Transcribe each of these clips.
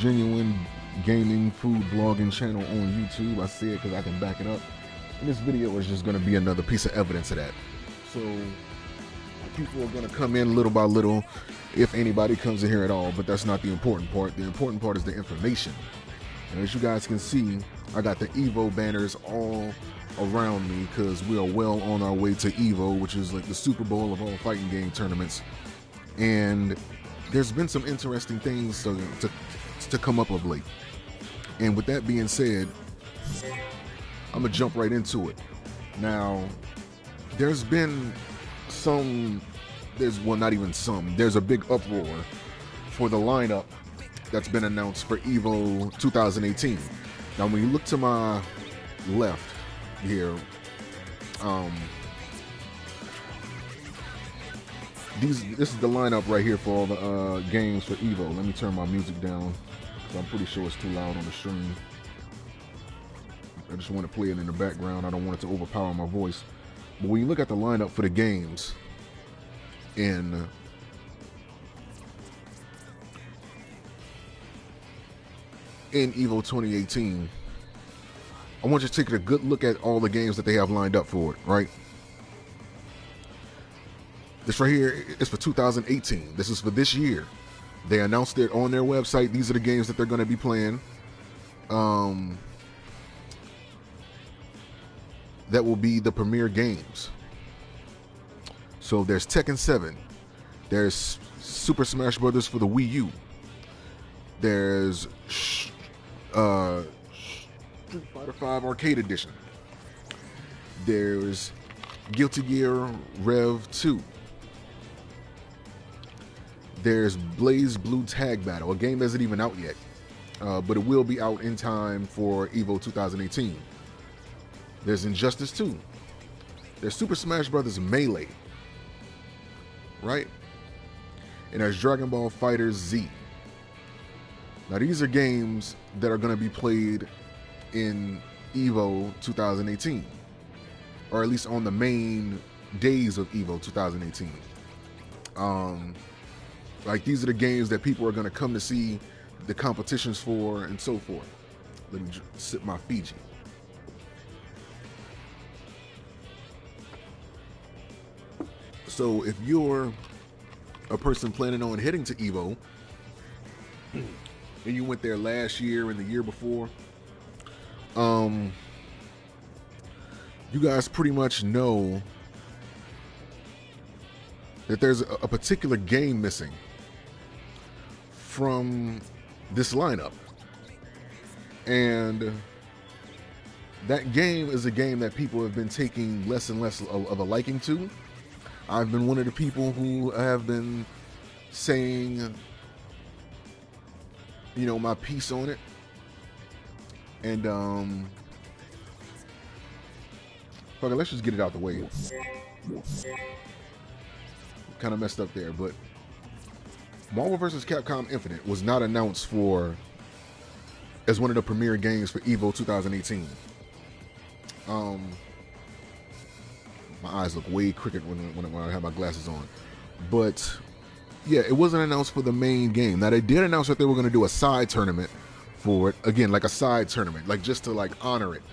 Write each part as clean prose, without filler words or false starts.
genuine gaming food blogging channel on YouTube. I say it because I can back it up. And this video is just going to be another piece of evidence of that. So people are going to come in little by little, if anybody comes in here at all, but that's not the important part. The important part is the information. And as you guys can see, I got the EVO banners all around me because we are well on our way to EVO, which is like the Super Bowl of all fighting game tournaments. And there's been some interesting things to come up of late. And with that being said, I'm gonna jump right into it. Now, there's been there's a big uproar for the lineup that's been announced for EVO 2018. Now, when you look to my left here, this is the lineup right here for all the games for EVO. Let me turn my music down because I'm pretty sure it's too loud on the stream. I just want to play it in the background. I don't want it to overpower my voice. But when you look at the lineup for the games in EVO 2018, I want you to take a good look at all the games that they have lined up for it, right? This right here is for 2018. This is for this year. They announced it on their website. These are the games that they're going to be playing. That will be the premier games. So there's Tekken 7. There's Super Smash Brothers for the Wii U. There's Street Fighter 5 Arcade Edition. There's Guilty Gear Rev 2. There's Blaze Blue Tag Battle, a game that isn't even out yet, but it will be out in time for EVO 2018. There's Injustice 2. There's Super Smash Brothers Melee, right? And there's Dragonball Fighters Z. Now, these are games that are going to be played in EVO 2018, or at least on the main days of EVO 2018. Like, these are the games that people are going to come to see the competitions for and so forth. Let me sip my Fiji. So if you're a person planning on heading to EVO, and you went there last year and the year before, you guys pretty much know that there's a particular game missing from this lineup. And that game is a game that people have been taking less and less of a liking to. I've been one of the people who have been saying, you know, my piece on it. And okay, let's just get it out the way. Kind of messed up there, but Marvel vs. Capcom Infinite was not announced as one of the premier games for EVO 2018. My eyes look way crooked when I have my glasses on. But yeah, it wasn't announced for the main game. Now, they did announce that they were going to do a side tournament for it. Again, like a side tournament, like just to like honor it.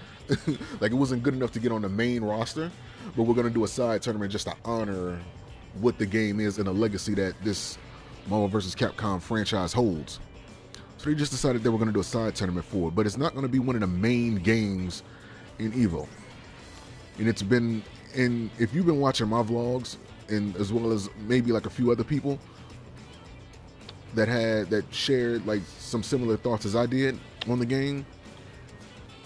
Like, it wasn't good enough to get on the main roster, but we're going to do a side tournament just to honor what the game is and the legacy that this Marvel vs. Capcom franchise holds. So they just decided they were going to do a side tournament for it, but it's not going to be one of the main games in EVO. And it's been, if you've been watching my vlogs, and as well as maybe like a few other people that shared like some similar thoughts as I did on the game,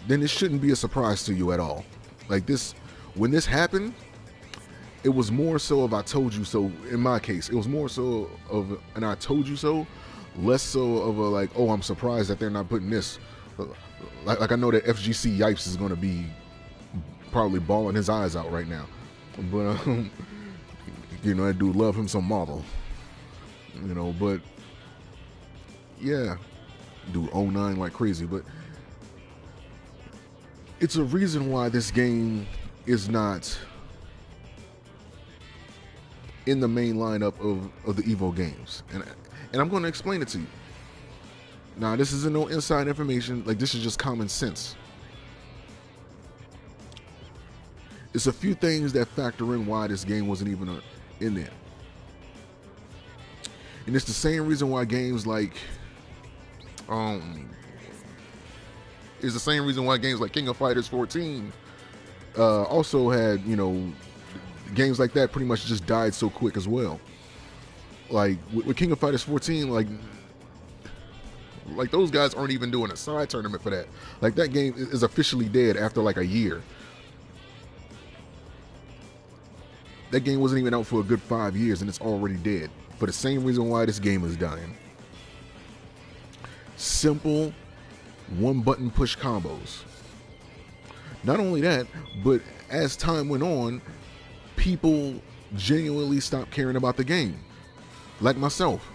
then it shouldn't be a surprise to you at all. Like, this, when this happened, it was more so of I told you so. In my case, it was more so of an I told you so, less so of a like, oh, I'm surprised that they're not putting this. Like I know that FGC Yipes is going to be probably bawling his eyes out right now, but you know, that dude love him some Marvel, you know. But yeah, dude 09 like crazy. But it's a reason why this game is not in the main lineup of the EVO games, and I'm going to explain it to you. Now, this isn't no inside information. Like, this is just common sense. It's a few things that factor in why this game wasn't even in there. And it's the same reason why games like is the same reason why games like King of Fighters 14 also had, you know, games like that pretty much just died so quick as well. Like with King of Fighters 14, like those guys aren't even doing a side tournament for that. Like, that game is officially dead after like a year. That game wasn't even out for a good 5 years and it's already dead. For the same reason why this game is dying. Simple one-button push combos. Not only that, but as time went on, people genuinely stopped caring about the game. Like myself,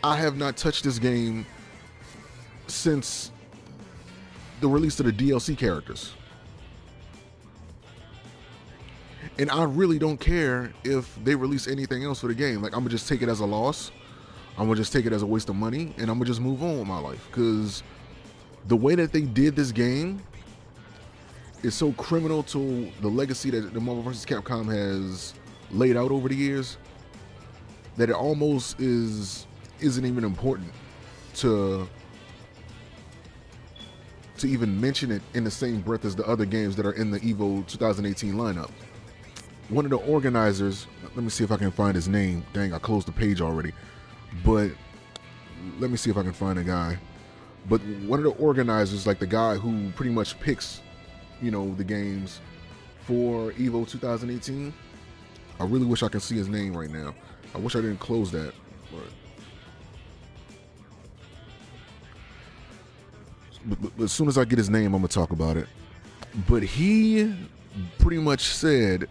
I have not touched this game since the release of the DLC characters. And I really don't care if they release anything else for the game. Like, I'm going to just take it as a loss. I'm going to just take it as a waste of money. And I'm going to just move on with my life. Because the way that they did this game is so criminal to the legacy that the Marvel vs. Capcom has laid out over the years, that it almost isn't even important to even mention it in the same breath as the other games that are in the EVO 2018 lineup. One of the organizers, let me see if I can find his name. Dang, I closed the page already. But let me see if I can find a guy. But one of the organizers, like the guy who pretty much picks, you know, the games for EVO 2018, I really wish I could see his name right now. I wish I didn't close that. But as soon as I get his name, I'm going to talk about it. But he pretty much said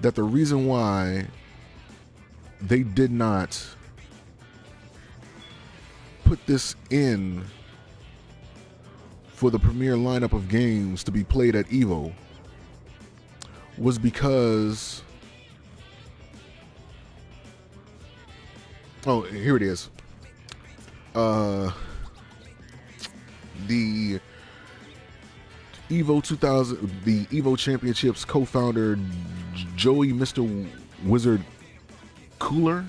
that the reason why they did not put this in for the premier lineup of games to be played at EVO was because, oh, here it is. The EVO 2000, the EVO Championships co-founder Joey Mr. Wizard Cooler,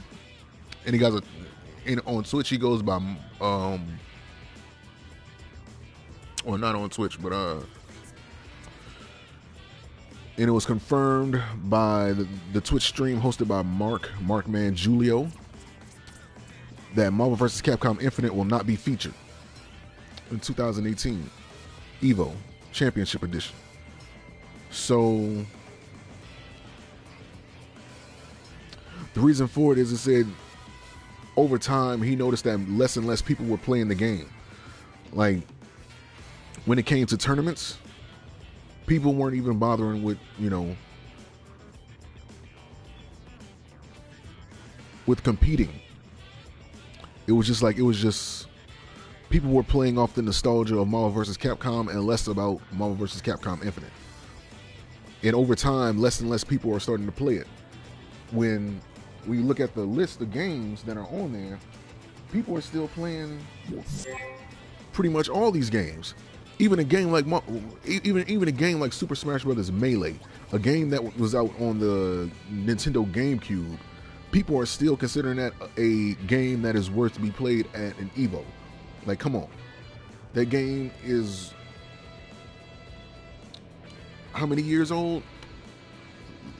and he got on Twitch he goes by or not on Twitch, but and it was confirmed by the Twitch stream hosted by Markman Julio that Marvel vs. Capcom Infinite will not be featured in 2018 EVO Championship Edition. So the reason for it is, it said over time he noticed that less and less people were playing the game. Like, when it came to tournaments, people weren't even bothering with, you know, with competing. It was just people were playing off the nostalgia of Marvel vs. Capcom and less about Marvel vs. Capcom Infinite. And over time, less and less people are starting to play it. When we look at the list of games that are on there, people are still playing pretty much all these games. Even a game like even a game like Super Smash Bros. Melee, a game that was out on the Nintendo GameCube, people are still considering that a game that is worth to be played at an EVO. Like, come on. That game is how many years old?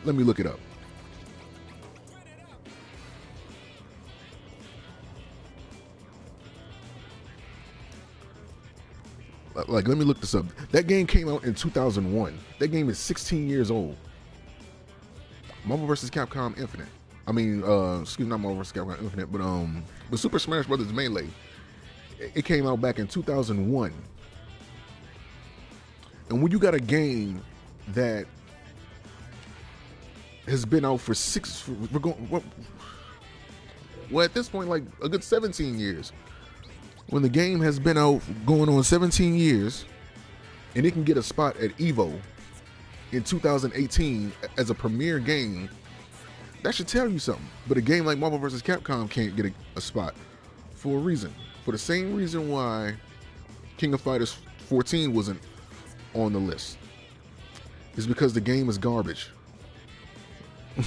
Let me look it up. Like, let me look this up. That game came out in 2001. That game is 16 years old. Marvel vs. Capcom Infinite. I mean, excuse me, not Marvel vs. Capcom Infinite, but Super Smash Bros. Melee. It came out back in 2001. And when you got a game that has been out for well, at this point, like a good 17 years. When the game has been out going on 17 years and it can get a spot at EVO in 2018 as a premier game, that should tell you something. But a game like Marvel vs. Capcom can't get a spot for a reason. For the same reason why King of Fighters 14 wasn't on the list. It's because the game is garbage.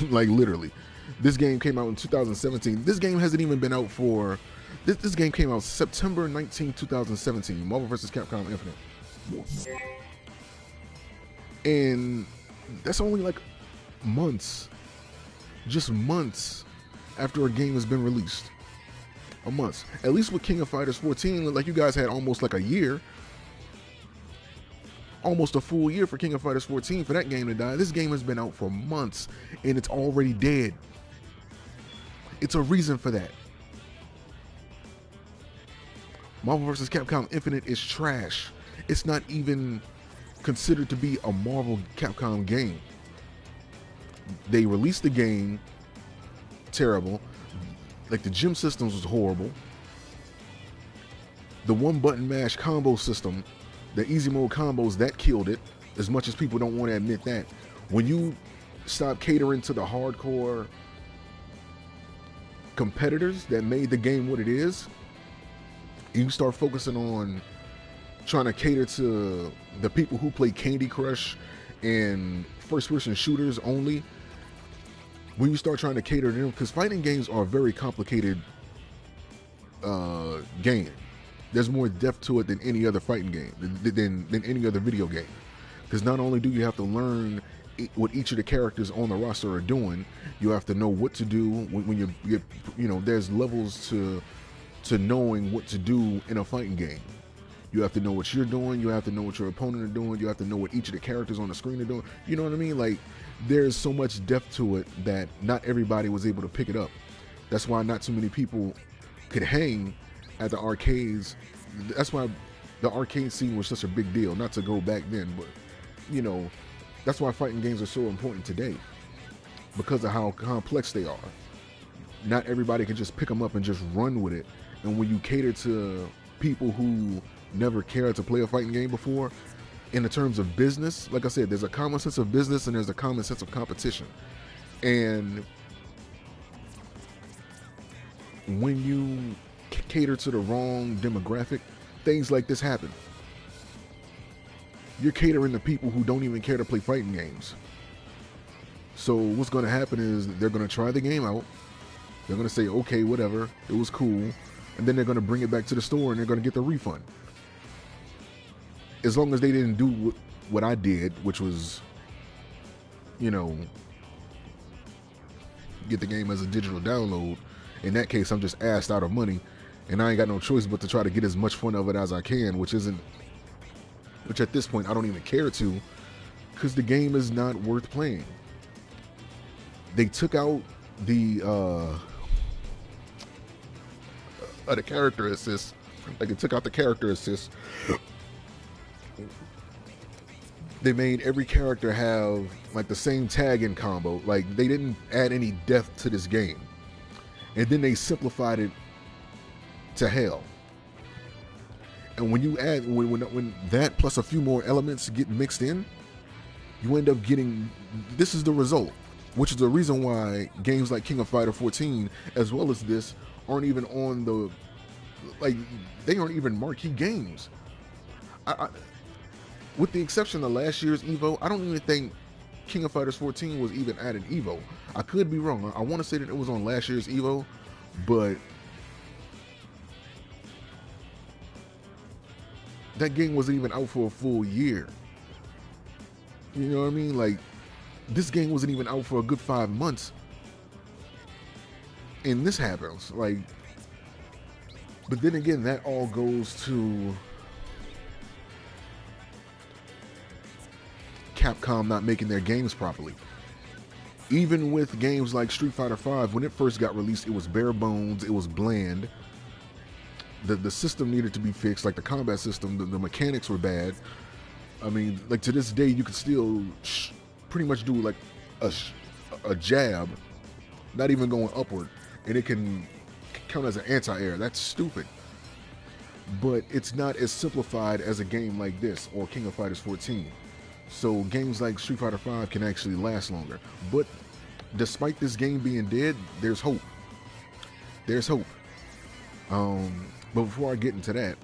Like, literally. This game came out in 2017. This game hasn't even been out for... This game came out September 19, 2017. Marvel vs. Capcom Infinite. And that's only like months. Just months after a game has been released. A month. At least with King of Fighters 14, like you guys had almost like a year. Almost a full year for King of Fighters 14 for that game to die. This game has been out for months and it's already dead. It's a reason for that. Marvel vs. Capcom Infinite is trash. It's not even considered to be a Marvel Capcom game. They released the game terrible. Like, the gym systems was horrible. The one button mash combo system, the easy mode combos, that killed it, as much as people don't want to admit that. When you stop catering to the hardcore competitors that made the game what it is, and you start focusing on trying to cater to the people who play Candy Crush and first-person shooters only, when you start trying to cater to them, because fighting games are a very complicated game. There's more depth to it than any other fighting game, than any other video game. Because not only do you have to learn what each of the characters on the roster are doing, you have to know what to do when you get, there's levels to knowing what to do in a fighting game. You have to know what you're doing, you have to know what your opponent are doing, you have to know what each of the characters on the screen are doing. You know what I mean? Like, there's so much depth to it that not everybody was able to pick it up. That's why not too many people could hang at the arcades. That's why the arcade scene was such a big deal. Not to go back then, but that's why fighting games are so important today, because of how complex they are. Not everybody can just pick them up and just run with it. And when you cater to people who never cared to play a fighting game before, in the terms of business, like I said, there's a common sense of business and there's a common sense of competition. And when you cater to the wrong demographic, things like this happen. You're catering to people who don't even care to play fighting games. So what's going to happen is they're going to try the game out. They're going to say, okay, whatever, it was cool. And then they're going to bring it back to the store and they're going to get the refund. As long as they didn't do what I did, which was, get the game as a digital download. In that case, I'm just assed out of money, and I ain't got no choice but to try to get as much fun of it as I can, which at this point I don't even care to, because the game is not worth playing. They took out the character assist. Like, they took out the character assist. They made every character have like the same tag-in combo. Like, they didn't add any depth to this game. And then they simplified it to hell. And when you add, when that plus a few more elements get mixed in, you end up getting, this is the result. Which is the reason why games like King of Fighters 14, as well as this, aren't even on the, like, they aren't even marquee games. With the exception of last year's EVO, I don't even think King of Fighters 14 was even at an EVO. I could be wrong. I want to say that it was on last year's EVO, but that game wasn't even out for a full year. You know what I mean? Like, this game wasn't even out for a good 5 months. And this happens. Like, but then again, that all goes to Capcom not making their games properly. Even with games like Street Fighter V, when it first got released, it was bare bones, it was bland. The system needed to be fixed, like the combat system, the mechanics were bad. I mean, like, to this day, you could still pretty much do like a jab, not even going upward, and it can count as an anti-air. That's stupid. But it's not as simplified as a game like this or King of Fighters 14. So games like Street Fighter V can actually last longer. But despite this game being dead, there's hope. There's hope. But before I get into that,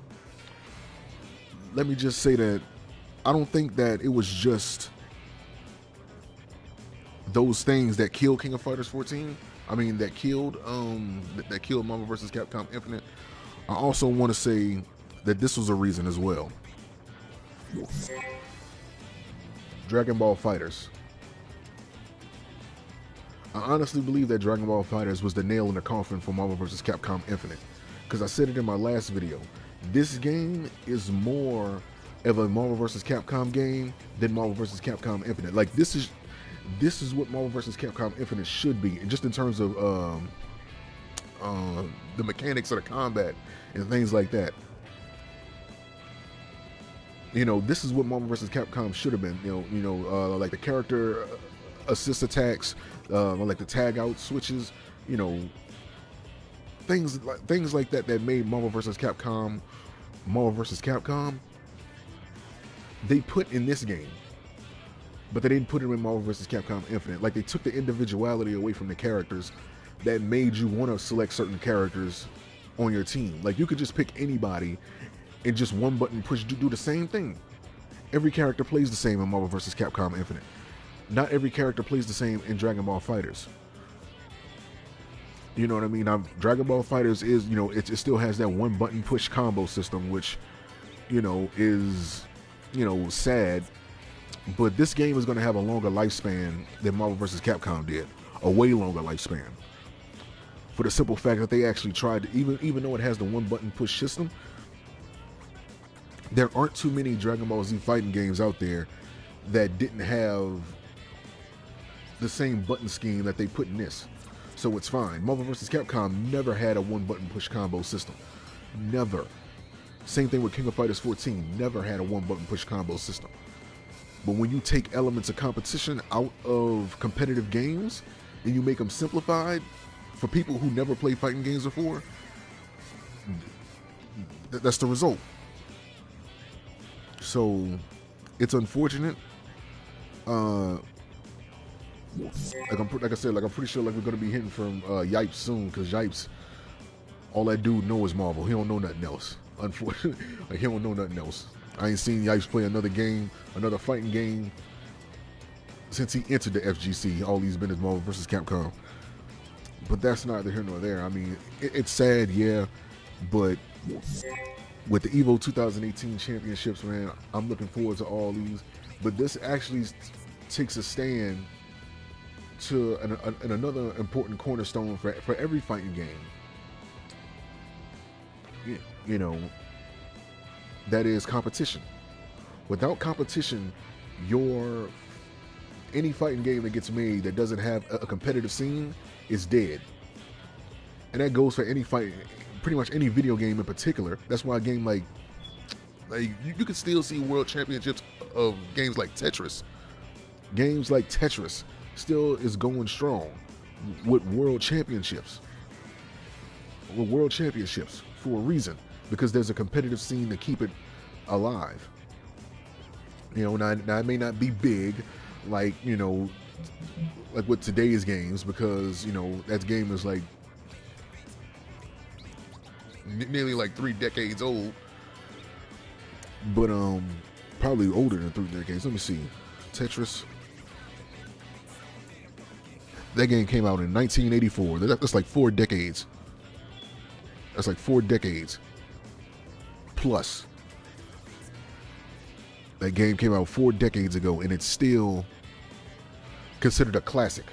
let me just say that I don't think that it was just those things that killed King of Fighters 14. I mean, that killed Marvel vs. Capcom Infinite. I also want to say that this was a reason as well. Dragonball Fighters. I honestly believe that Dragonball Fighters was the nail in the coffin for Marvel vs. Capcom Infinite, because I said it in my last video. This game is more of a Marvel vs. Capcom game than Marvel vs. Capcom Infinite. Like, this is what Marvel vs. Capcom Infinite should be, and just in terms of the mechanics of the combat and things like that. You know, this is what Marvel vs. Capcom should have been. Like the character assist attacks, like the tag out switches. You know, things like that made Marvel vs. Capcom Marvel vs. Capcom. They put in this game, but they didn't put it in Marvel vs. Capcom Infinite. Like, they took the individuality away from the characters that made you want to select certain characters on your team. Like, you could just pick anybody and just one button push do the same thing. Every character plays the same in Marvel vs. Capcom Infinite. Not every character plays the same in Dragonball Fighters. You know what I mean? Now, Dragonball Fighters is, you know, it still has that one button push combo system, which, you know, is, you know, sad. But this game is going to have a longer lifespan than Marvel vs. Capcom did. A way longer lifespan. For the simple fact that they actually tried to, even though it has the one button push system, there aren't too many Dragon Ball Z fighting games out there that didn't have the same button scheme that they put in this. So it's fine. Marvel vs. Capcom never had a one button push combo system. Never. Same thing with King of Fighters 14. Never had a one button push combo system. But when you take elements of competition out of competitive games and you make them simplified for people who never played fighting games before, that's the result. So it's unfortunate. Like I said, I'm pretty sure like we're gonna be hitting from Yipes soon, because Yipes, all that dude know is Marvel. He don't know nothing else. Unfortunately, like, he don't know nothing else. I ain't seen Yipes play another game, another fighting game, since he entered the FGC. All he's been is Marvel vs. Capcom. But that's neither here nor there. I mean, it's sad, yeah, but with the EVO 2018 championships, man, I'm looking forward to all these. But this actually takes a stand to another important cornerstone for every fighting game. You know, that is competition. Without competition, any fighting game that gets made that doesn't have a competitive scene is dead. And that goes for any fight, pretty much any video game in particular. That's why a game like you can still see world championships of games like Tetris. Games like Tetris still is going strong with world championships. With world championships for a reason, because there's a competitive scene to keep it alive. You know, now it may not be big, like, you know, like with today's games, because, you know, that game is like nearly like 3 decades old. But probably older than 3 decades. Let me see. Tetris. That game came out in 1984. That's like 4 decades. That's like 4 decades plus. That game came out 4 decades ago, and it's still considered a classic.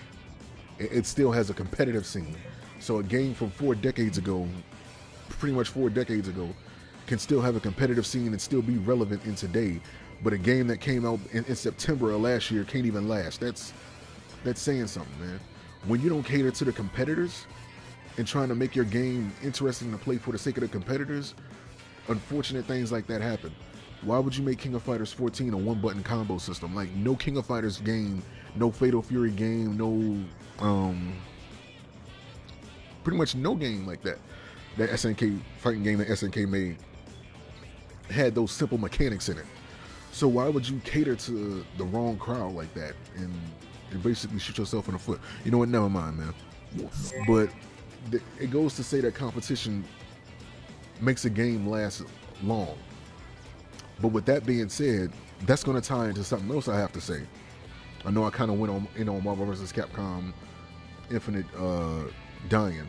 It still has a competitive scene. So a game from 4 decades ago, pretty much 4 decades ago, can still have a competitive scene and still be relevant in today. But a game that came out in September of last year can't even last. That's saying something, man. When you don't cater to the competitors and trying to make your game interesting to play for the sake of the competitors, unfortunate things like that happen. Why would you make King of Fighters 14 a one-button combo system? Like, no King of Fighters game, no Fatal Fury game, no, pretty much no game like that. That SNK fighting game that SNK made had those simple mechanics in it. So why would you cater to the wrong crowd like that and basically shoot yourself in the foot? You know what? Never mind, man. But it goes to say that competition makes a game last long. But with that being said, that's going to tie into something else I have to say. I know I kind of went on Marvel vs. Capcom Infinite dying.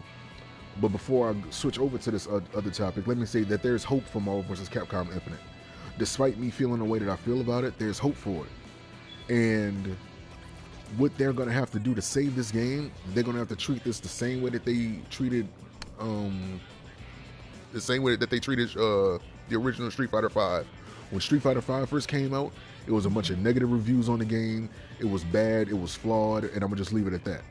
But before I switch over to this other topic, let me say that there's hope for Marvel vs. Capcom Infinite. Despite me feeling the way that I feel about it, there's hope for it. And what they're going to have to do to save this game, they're going to have to treat this the same way that they treated the original Street Fighter V. When Street Fighter V first came out, it was a bunch of negative reviews on the game. It was bad, it was flawed, and I'm going to just leave it at that.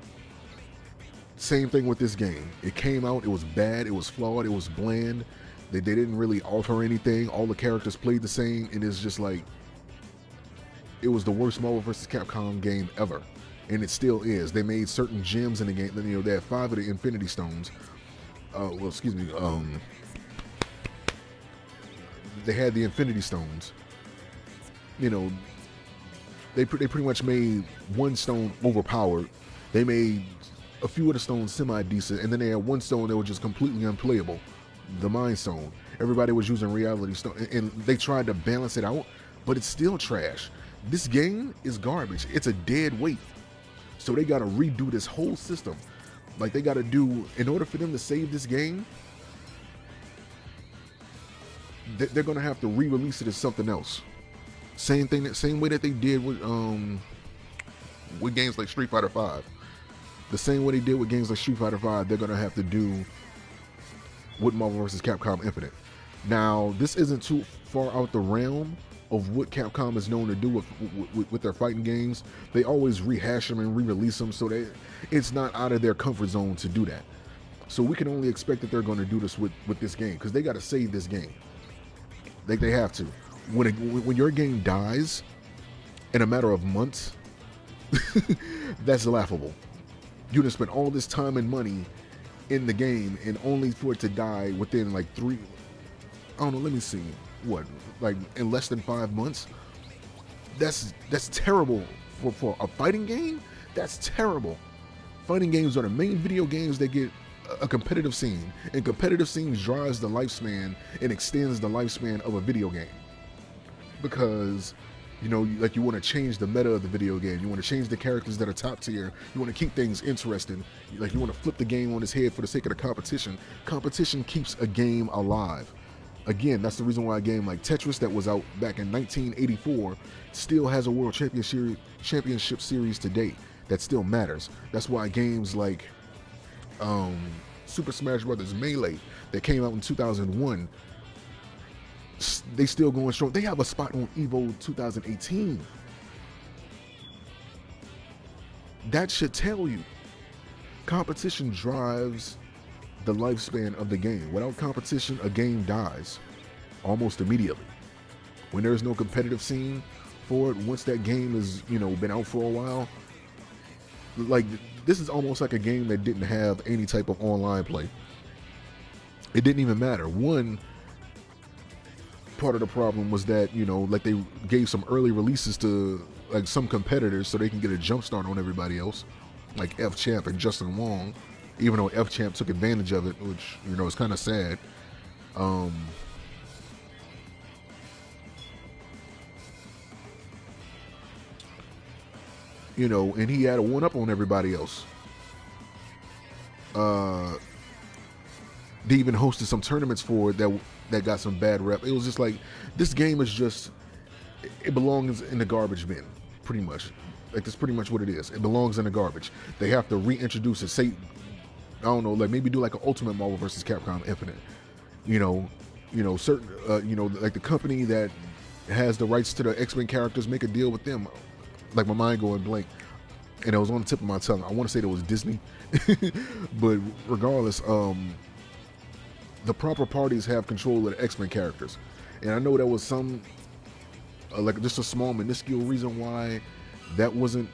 Same thing with this game. It came out, it was bad, it was flawed, it was bland. They didn't really alter anything. All the characters played the same, and it's just like, it was the worst Marvel vs. Capcom game ever. And it still is. They made certain gems in the game. You know, they had 5 of the Infinity Stones. They had the Infinity Stones. You know, they pretty much made one stone overpowered. They made a few of the stones semi-decent, and then they had one stone that was just completely unplayable. The Mind Stone. Everybody was using Reality Stone, and they tried to balance it out, but it's still trash. This game is garbage. It's a dead weight. So they got to redo this whole system. Like, they got to do, in order for them to save this game, they're going to have to re-release it as something else. Same way that they did with games like Street Fighter V. The same way they did with games like Street Fighter V, they're going to have to do with Marvel vs. Capcom Infinite. Now, this isn't too far out the realm of what Capcom is known to do with their fighting games. They always rehash them and re-release them, so it's not out of their comfort zone to do that. So we can only expect that they're going to do this with this game, because they got to save this game. They have to. When your game dies in a matter of months, that's laughable. You just spent all this time and money in the game, and only for it to die within like 3, I don't know, let me see, what, like in less than 5 months? That's terrible for a fighting game. That's terrible. Fighting games are the main video games that get a competitive scene, and competitive scenes drives the lifespan and extends the lifespan of a video game, because you know, like, you want to change the meta of the video game. You want to change the characters that are top tier. You want to keep things interesting. Like, you want to flip the game on its head for the sake of the competition. Competition keeps a game alive. Again, that's the reason why a game like Tetris, that was out back in 1984, still has a World Championship Series today. That still matters. That's why games like Super Smash Bros. Melee, that came out in 2001, they still going strong. They have a spot on EVO 2018. That should tell you. Competition drives the lifespan of the game. Without competition, a game dies almost immediately. When there's no competitive scene for it, once that game is, you know, been out for a while, like, this is almost like a game that didn't have any type of online play. It didn't even matter. One part of the problem was that, you know, like, they gave some early releases to like some competitors so they can get a jump start on everybody else, like F Champ and Justin Wong, even though F Champ took advantage of it, which, you know, is kind of sad. You know, and he had a one up on everybody else. They even hosted some tournaments for it that got some bad rep. It was just like, this game is just, it belongs in the garbage bin, pretty much. Like, that's pretty much what it is. It belongs in the garbage. They have to reintroduce it. Say, I don't know, like, maybe do like an Ultimate Marvel vs. Capcom Infinite. You know, certain, you know, like the company that has the rights to the X-Men characters, make a deal with them. Like, my mind going blank, and it was on the tip of my tongue. I want to say that was Disney, but regardless, the proper parties have control of the X-Men characters, and I know there was some, like, just a small minuscule reason why that wasn't,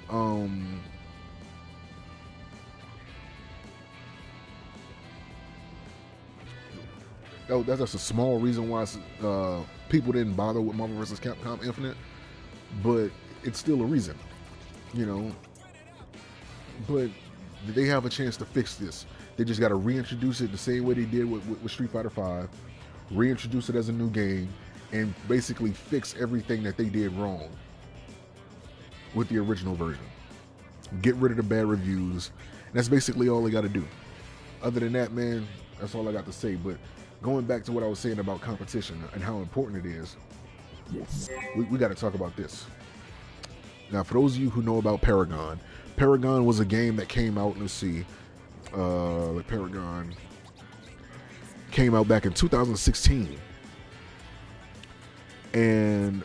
that's just a small reason why people didn't bother with Marvel vs. Capcom Infinite, but it's still a reason, you know. But they have a chance to fix this. They just got to reintroduce it the same way they did with Street Fighter V, reintroduce it as a new game, and basically fix everything that they did wrong with the original version. Get rid of the bad reviews. And that's basically all they got to do. Other than that, man, that's all I got to say. But going back to what I was saying about competition and how important it is, we got to talk about this. Now, for those of you who know about Paragon, Paragon was a game that came out, let's see, Paragon came out back in 2016. And,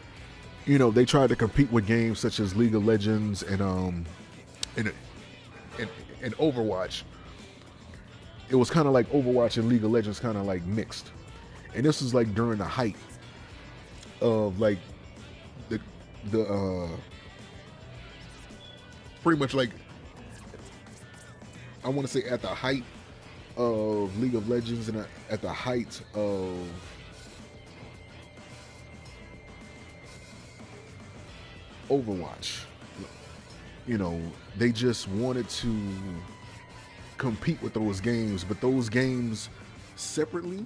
you know, they tried to compete with games such as League of Legends and Overwatch. It was kind of like Overwatch and League of Legends kind of like mixed. And this was like during the height of like the pretty much like, I want to say at the height of League of Legends and at the height of Overwatch. You know, they just wanted to compete with those games, but those games separately,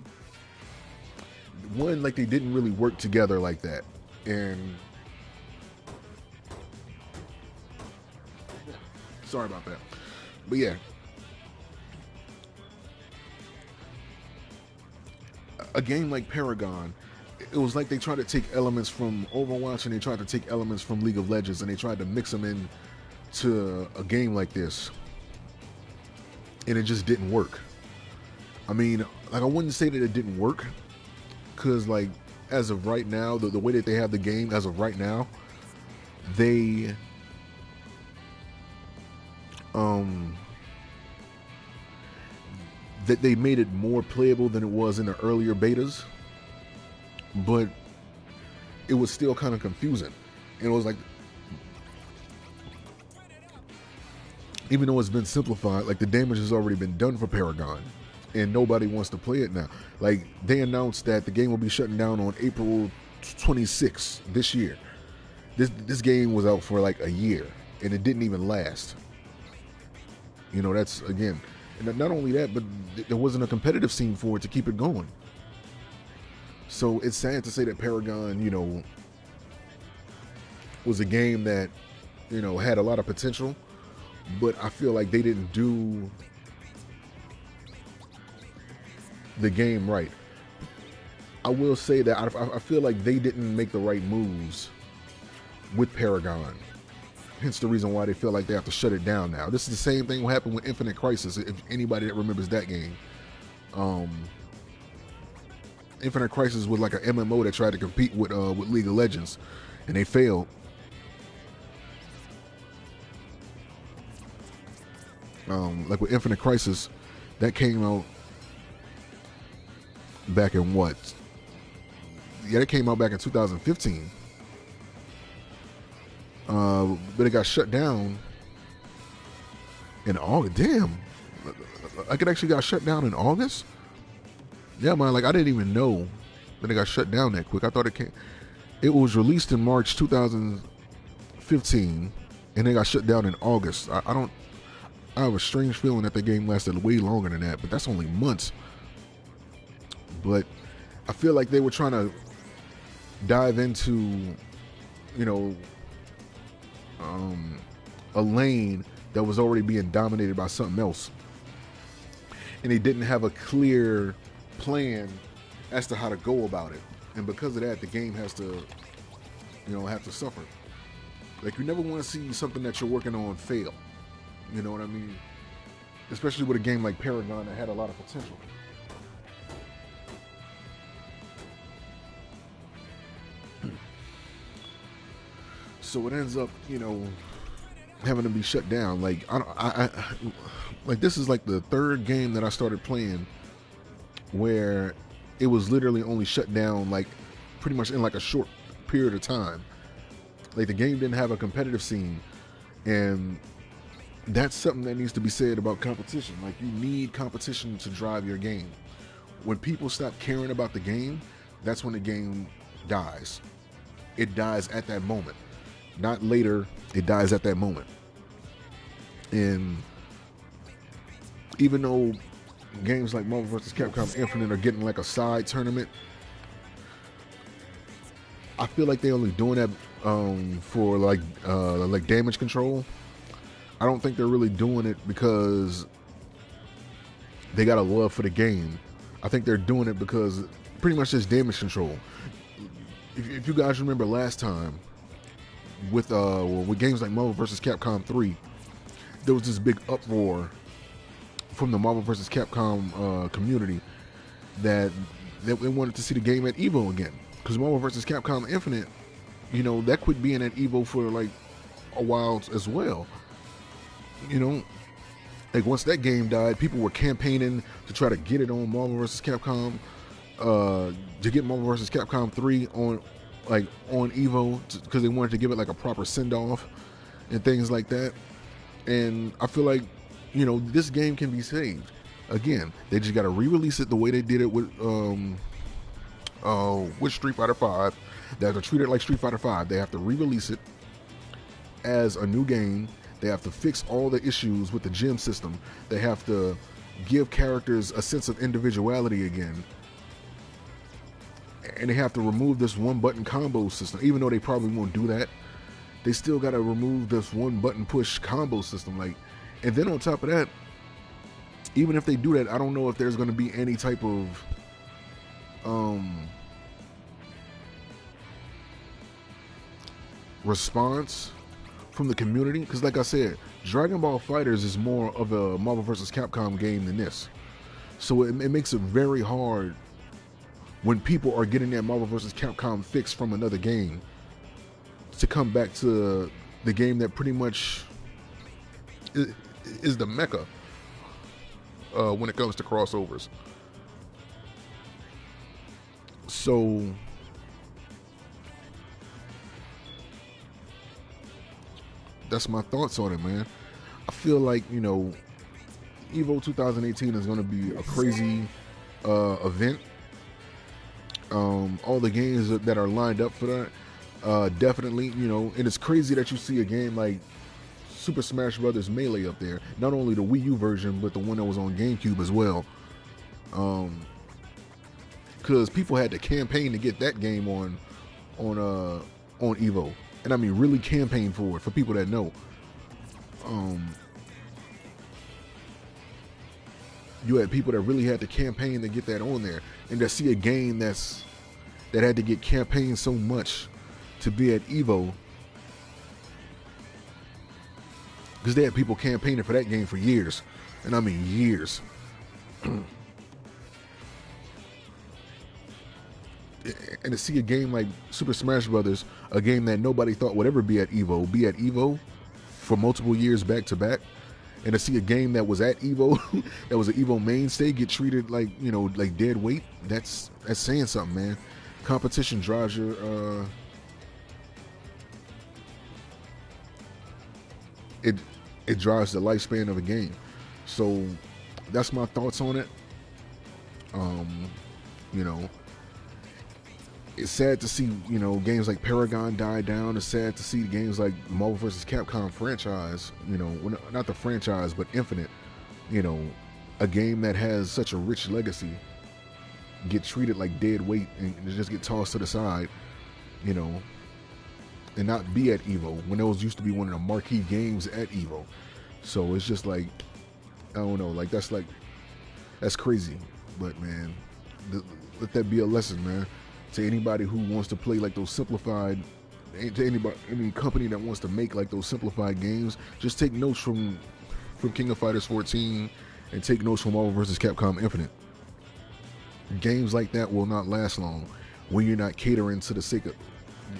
one, like they didn't really work together like that. And sorry about that. But yeah, a game like Paragon, it was like they tried to take elements from Overwatch and they tried to take elements from League of Legends and they tried to mix them in to a game like this, and it just didn't work. I mean, like, I wouldn't say that it didn't work, because like as of right now, the way that they have the game as of right now, they that they made it more playable than it was in the earlier betas, but it was still kind of confusing. And it was like, even though it's been simplified, like the damage has already been done for Paragon and nobody wants to play it now. Like, they announced that the game will be shutting down on April 26th this year. This game was out for like a year and it didn't even last. You know, that's, again, and not only that, but there wasn't a competitive scene for it to keep it going. So it's sad to say that Paragon, you know, was a game that, you know, had a lot of potential, but I feel like they didn't do the game right. I will say that I feel like they didn't make the right moves with Paragon. Hence the reason why they feel like they have to shut it down now. This is the same thing what happened with Infinite Crisis, if anybody that remembers that game. Infinite Crisis was like an MMO that tried to compete with League of Legends, and they failed. Like with Infinite Crisis, that came out back in what? Yeah, it came out back in 2015. But it got shut down in August. Damn, like it actually got shut down in August. Yeah, man, like I didn't even know that it got shut down that quick. I thought it came. It was released in March 2015, and it got shut down in August. I have a strange feeling that the game lasted way longer than that, but that's only months. But I feel like they were trying to dive into, you know, a lane that was already being dominated by something else, and they didn't have a clear plan as to how to go about it. And because of that, the game has to, you know, have to suffer. Like, you never want to see something that you're working on fail. You know what I mean? Especially with a game like Paragon that had a lot of potential. So it ends up, you know, having to be shut down. Like, like this is like the third game that I started playing where it was literally only shut down like pretty much in like a short period of time. Like, the game didn't have a competitive scene, and that's something that needs to be said about competition. Like, you need competition to drive your game. When people stop caring about the game, that's when the game dies. It dies at that moment. Not later, it dies at that moment. And even though games like Marvel vs. Capcom Infinite are getting like a side tournament. I feel like they're only doing that for like damage control. I don't think they're really doing it because they got a love for the game. I think they're doing it because pretty much just damage control. If you guys remember last time with games like Marvel vs. Capcom 3, there was this big uproar from the Marvel vs. Capcom community that they wanted to see the game at EVO again. Because Marvel vs. Capcom Infinite, you know, that quit being at EVO for like a while as well. You know, like once that game died, people were campaigning to try to get it on Marvel vs. Capcom, to get Marvel vs. Capcom 3 on EVO, because they wanted to give it like a proper send off and things like that. And I feel like, you know, this game can be saved. Again, they just got to re-release it the way they did it with Street Fighter V. They have to treat it like Street Fighter V. They have to re-release it as a new game. They have to fix all the issues with the gym system. They have to give characters a sense of individuality again. And they have to remove this one-button combo system. Even though they probably won't do that, they still got to remove this one-button push combo system. Like, and then on top of that, even if they do that, I don't know if there's going to be any type of response from the community, because like I said, Dragonball Fighters is more of a Marvel vs. Capcom game than this, so it makes it very hard when people are getting that Marvel vs. Capcom fix from another game to come back to the game that pretty much is the mecca when it comes to crossovers. So that's my thoughts on it, man. I feel like, you know, EVO 2018 is going to be a crazy event. All the games that are lined up for that, definitely, you know, and it's crazy that you see a game like Super Smash Bros. Melee up there. Not only the Wii U version, but the one that was on GameCube as well. Because people had to campaign to get that game on EVO. And I mean, really campaign for it, for people that know. You had people that really had to campaign to get that on there, and to see a game that had to get campaigned so much to be at EVO, because they had people campaigning for that game for years, and I mean years. And to see a game like Super Smash Brothers, a game that nobody thought would ever be at EVO for multiple years back to back, and to see a game that was at EVO, that was an EVO mainstay, get treated like, you know, like dead weight, that's saying something, man. Competition drives your it drives the lifespan of a game. So that's my thoughts on it. You know, it's sad to see, you know, games like Paragon die down. It's sad to see games like Marvel vs. Capcom franchise, you know, well, not the franchise, but Infinite, you know, a game that has such a rich legacy, get treated like dead weight and just get tossed to the side, you know, and not be at EVO when those used to be one of the marquee games at EVO. So it's just like, I don't know, like that's crazy. But man, let that be a lesson, man, to anybody who wants to play like those simplified, to any company that wants to make like those simplified games. Just take notes from King of Fighters 14 and take notes from Marvel vs. Capcom Infinite. Games like that will not last long when you're not catering to the sake of,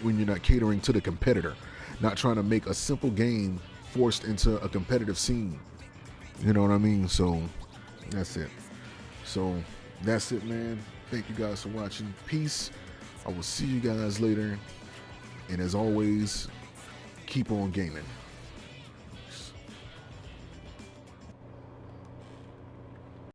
when you're not catering to the competitor, not trying to make a simple game forced into a competitive scene. You know what I mean? So that's it. So that's it, man. Thank you guys for watching. Peace. I will see you guys later. And as always, keep on gaming.